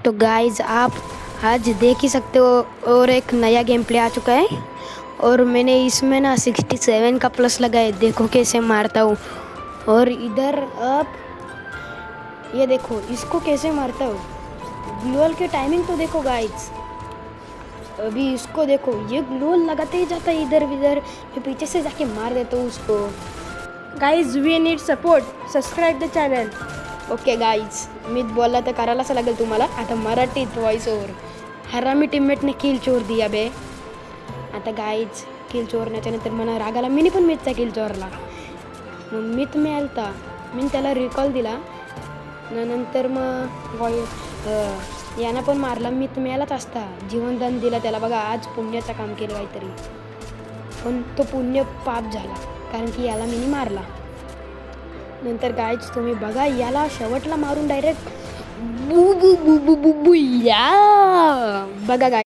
तो गाइज आप आज देख ही सकते हो और एक नया गेम प्ले आ चुका है और मैंने इसमें ना 67 का प्लस लगाए। देखो कैसे मारता हूँ। और इधर आप ये देखो इसको कैसे मारता हूँ। ग्लोअल की टाइमिंग तो देखो गाइज। अभी इसको देखो, ये ग्लोअल लगाते ही जाता है इधर उधर। मैं पीछे से जाके मार देता हूँ उसको। Guys we need support, subscribe the channel. Okay guys, मी बोलला तर करायलाच लागेल तुम्हाला. आता मराठीत व्हॉइस ओव्हर. हरामी टीममेटने किल चोर दिया बे. आता गाईज किल चोरण्याच्या नंतर मला रागाला मी पण मीचचा किल चोरला. मग मीच मिळालता, मी त्याला रिकॉल दिला. नंतर मग यानं पण मारला. मीच मिळालाच असता, जीवनदान दिला त्याला. बघा आज पुण्याचं काम केलं काहीतरी, पण तो पुण्य पाप झाला कारण की याला मी मारला. नंतर गाईज तुम्ही बघा, याला शेवटला मारून डायरेक्ट बू बू बू बू बू बू या. बघा गाय